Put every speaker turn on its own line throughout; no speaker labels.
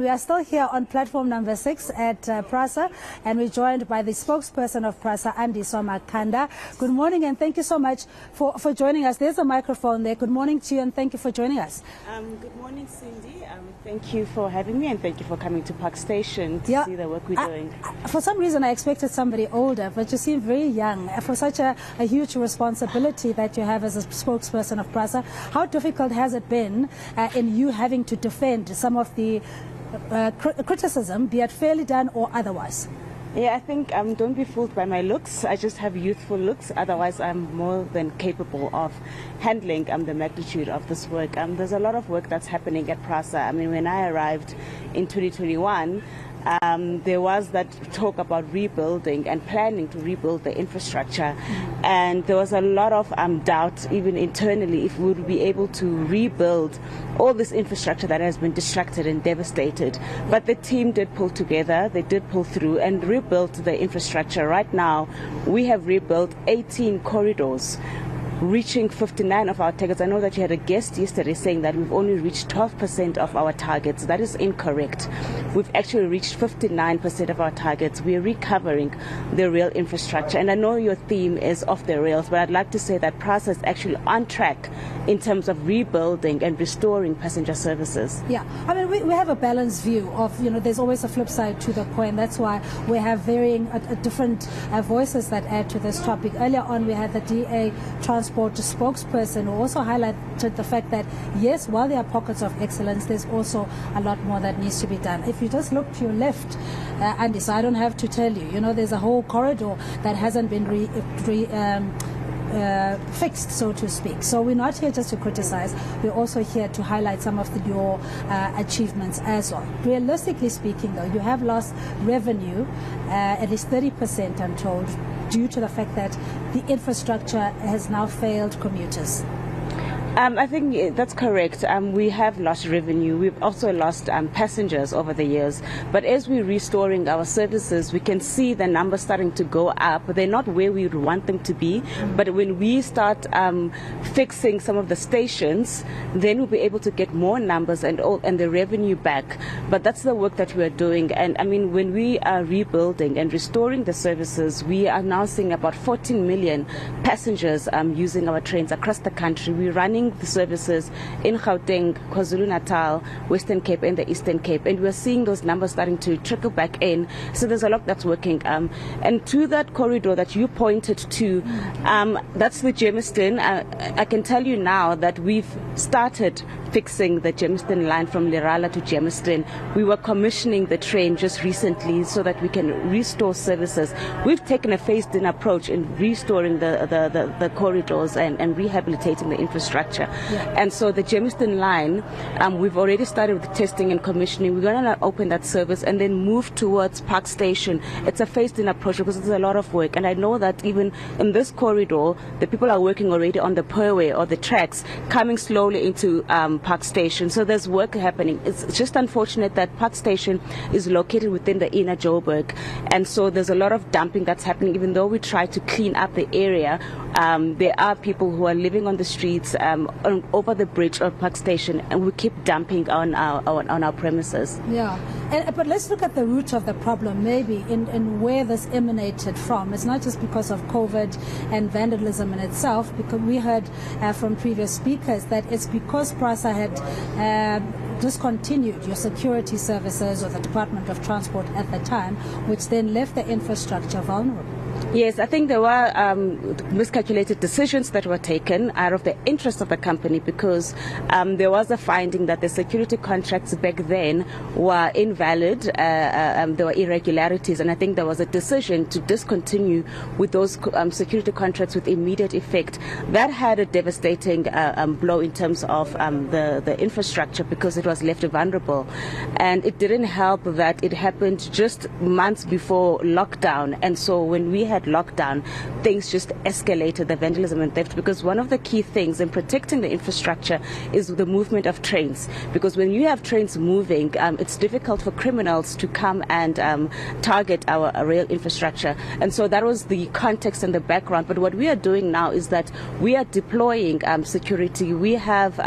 We are still here on platform number 6 at Prasa, and we're joined by the spokesperson of Prasa, Andiswa Makanda. Good morning, and thank you so much for joining us. There's a microphone there. Good morning to you, and thank you for joining us.
Good morning, Cindy. Thank you for having me, and thank you for coming to Park Station to see the work we're doing.
For some reason, I expected somebody older, but you seem very young. For such a huge responsibility that you have as a spokesperson of Prasa, how difficult has it been in you having to defend some of the criticism, be it fairly done or otherwise?
Yeah, I think don't be fooled by my looks. I just have youthful looks. Otherwise, I'm more than capable of handling the magnitude of this work. There's a lot of work that's happening at Prasa. I mean, when I arrived in 2021, there was that talk about rebuilding and planning to rebuild the infrastructure, and there was a lot of doubt even internally if we would be able to rebuild all this infrastructure that has been distracted and devastated. But the team did pull together, they did pull through and rebuilt the infrastructure. Right now we have rebuilt 18 corridors, reaching 59 of our targets. I know that you had a guest yesterday saying that we've only reached 12% of our targets. That is incorrect. We've actually reached 59% of our targets. We're recovering the rail infrastructure. And I know your theme is off the rails, but I'd like to say that Prasa is actually on track in terms of rebuilding and restoring passenger services.
Yeah, I mean, we have a balanced view of, there's always a flip side to the coin. That's why we have varying different voices that add to this topic. Earlier on, we had the DA Transport spokesperson who also highlighted the fact that, yes, while there are pockets of excellence, there's also a lot more that needs to be done. If you just look to your left, Andy, so I don't have to tell you, there's a whole corridor that hasn't been fixed, so to speak. So we're not here just to criticize, we're also here to highlight some of your achievements as well. Realistically speaking, though, you have lost revenue, at least 30%, I'm told, due to the fact that the infrastructure has now failed commuters.
I think that's correct. We have lost revenue. We've also lost passengers over the years. But as we're restoring our services, we can see the numbers starting to go up. They're not where we would want them to be. But when we start fixing some of the stations, then we'll be able to get more numbers and the revenue back. But that's the work that we are doing. And I mean, when we are rebuilding and restoring the services, we are now seeing about 14 million passengers using our trains across the country. We're running the services in Gauteng, KwaZulu-Natal, Western Cape and the Eastern Cape, and we're seeing those numbers starting to trickle back in. So there's a lot that's working. And to that corridor that you pointed to, that's the Germiston. I can tell you now that we've started fixing the Germiston line from Lerala to Germiston. We were commissioning the train just recently so that we can restore services. We've taken a phased-in approach in restoring the corridors and rehabilitating the infrastructure. Yeah. And so the Germiston line, we've already started with testing and commissioning. We're going to open that service and then move towards Park Station. It's a phased-in approach because there's a lot of work. And I know that even in this corridor, the people are working already on the perway or the tracks, coming slowly into Park Station. So there's work happening. It's just unfortunate that Park Station is located within the inner Joburg. And so there's a lot of dumping that's happening. Even though we try to clean up the area, there are people who are living on the streets, over the bridge of Park Station, and we keep dumping on our premises.
Yeah, but let's look at the root of the problem, maybe in where this emanated from. It's not just because of COVID and vandalism in itself, because we heard from previous speakers that it's because Prasa had discontinued your security services or the Department of Transport at the time, which then left the infrastructure vulnerable.
Yes, I think there were miscalculated decisions that were taken out of the interest of the company, because there was a finding that the security contracts back then were invalid, there were irregularities, and I think there was a decision to discontinue with those security contracts with immediate effect. That had a devastating blow in terms of the infrastructure, because it was left vulnerable. And it didn't help that it happened just months before lockdown, and so when we had lockdown, things just escalated, the vandalism and theft, because one of the key things in protecting the infrastructure is the movement of trains. Because when you have trains moving, it's difficult for criminals to come and target our rail infrastructure. And so that was the context and the background. But what we are doing now is that we are deploying security. We have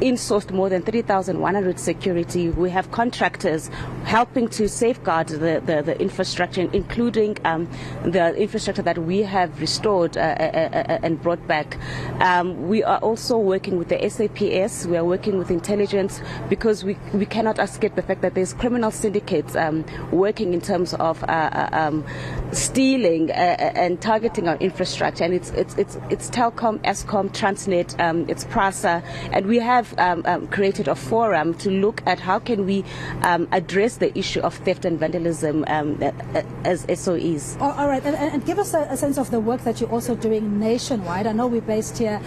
in-sourced more than 3,100 security. We have contractors helping to safeguard the infrastructure, including the infrastructure that we have restored and brought back. We are also working with the SAPS. We are working with intelligence, because we cannot escape the fact that there's criminal syndicates working in terms of stealing and targeting our infrastructure. And it's Telkom, Eskom, Transnet, it's Prasa, and we have created a forum to look at how can we address the issue of theft and vandalism as SOEs.
All right, and give us a sense of the work that you're also doing nationwide. I know we're based here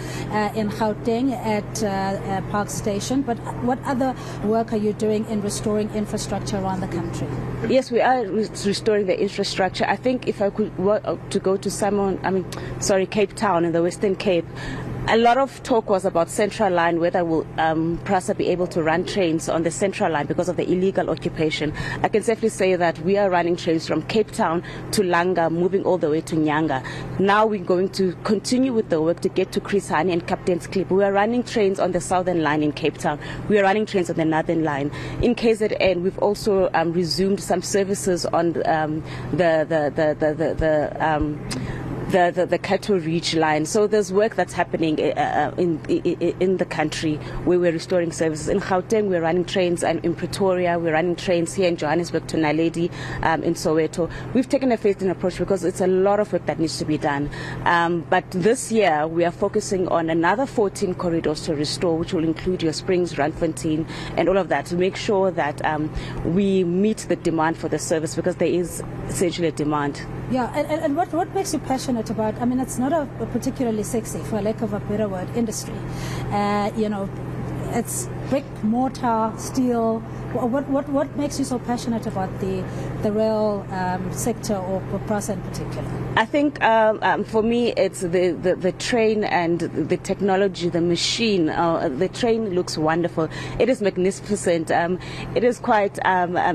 in Gauteng at Park Station, but what other work are you doing in restoring infrastructure around the country?
Yes, we are restoring the infrastructure. I think if I could work to go to Cape Town in the Western Cape, a lot of talk was about Central Line, whether will Prasa be able to run trains on the Central Line because of the illegal occupation. I can safely say that we are running trains from Cape Town to Langa, moving all the way to Nyanga. Now we're going to continue with the work to get to Chris Hani and Captain's Clip. We are running trains on the Southern Line in Cape Town. We are running trains on the Northern Line. In KZN, we've also resumed some services on the Cattle Reach line. So there's work that's happening in the country where we're restoring services. In Gauteng, we're running trains, and in Pretoria, we're running trains here in Johannesburg to Naledi, in Soweto. We've taken a phased-in approach because it's a lot of work that needs to be done. But this year, we are focusing on another 14 corridors to restore, which will include your Springs, Randfontein, and all of that, to make sure that we meet the demand for the service, because there is essentially a demand.
Yeah, and what makes you passionate about, I mean, it's not a particularly sexy, for lack of a better word, industry. It's brick, mortar, steel. What makes you so passionate about the rail sector, or Prasa in particular?
I think for me it's the train and the technology, the machine. The train looks wonderful. It is magnificent. It is quite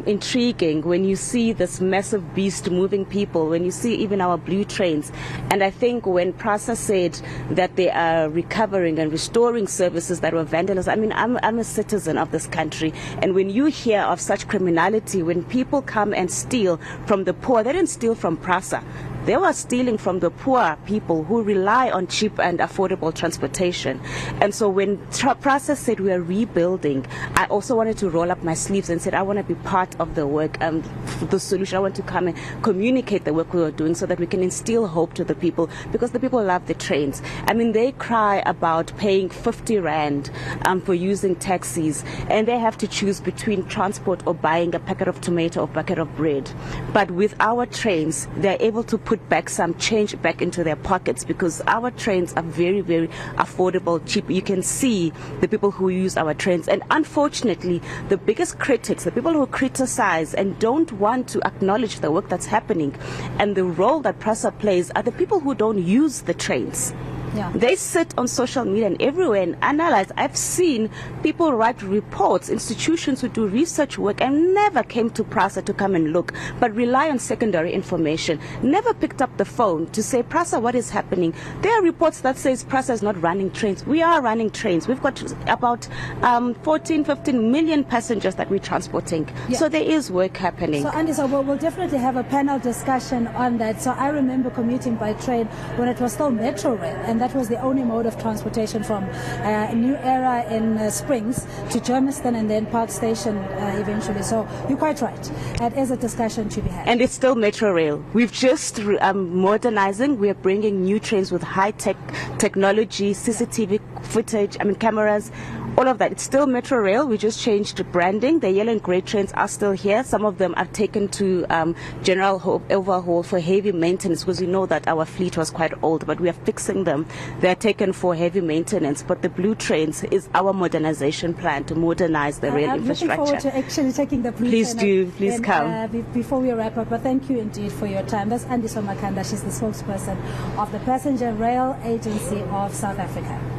intriguing when you see this massive beast moving people, when you see even our blue trains. And I think when Prasa said that they are recovering and restoring services that were vandalized, I mean, I'm a citizen of this country, and when you hear of such criminality, when people come and steal from the poor, they didn't steal from Prasa. They were stealing from the poor people who rely on cheap and affordable transportation. And so when Prasa said we are rebuilding, I also wanted to roll up my sleeves and said I want to be part of the work, the solution. I want to come and communicate the work we are doing so that we can instill hope to the people, because the people love the trains. I mean, they cry about paying 50 Rand for using taxis, and they have to choose between transport or buying a packet of tomato or packet of bread. But with our trains, they're able to put back some change back into their pockets, because our trains are very, very affordable, cheap. You can see the people who use our trains. And unfortunately, the biggest critics, the people who criticize and don't want to acknowledge the work that's happening and the role that Prasa plays, are the people who don't use the trains.
Yeah.
They sit on social media and everywhere and analyze. I've seen people write reports, institutions who do research work and never came to Prasa to come and look, but rely on secondary information. Never picked up the phone to say, Prasa, what is happening? There are reports that says Prasa is not running trains. We are running trains. We've got about 14, 15 million passengers that we're transporting. Yeah. So there is work happening.
So Andiswa, we'll definitely have a panel discussion on that. So I remember commuting by train when it was still Metro Rail, and that was the only mode of transportation from New Era in Springs to Germiston and then Park Station eventually. So you're quite right. It is a discussion to be had.
And it's still Metro Rail. We've just modernizing. We're bringing new trains with high-tech technology, CCTV footage, cameras. all of that. It's still Metro Rail. We just changed the branding. The yellow and grey trains are still here. Some of them are taken to general overhaul for heavy maintenance, because we know that our fleet was quite old, but we are fixing them. They're taken for heavy maintenance. But the blue trains is our modernization plan to modernize the rail infrastructure.
I'm looking forward to actually taking the blue
Please
train.
do. Please come.
Before we wrap up, but thank you indeed for your time. That's Andiswa Makanda. She's the spokesperson of the Passenger Rail Agency of South Africa.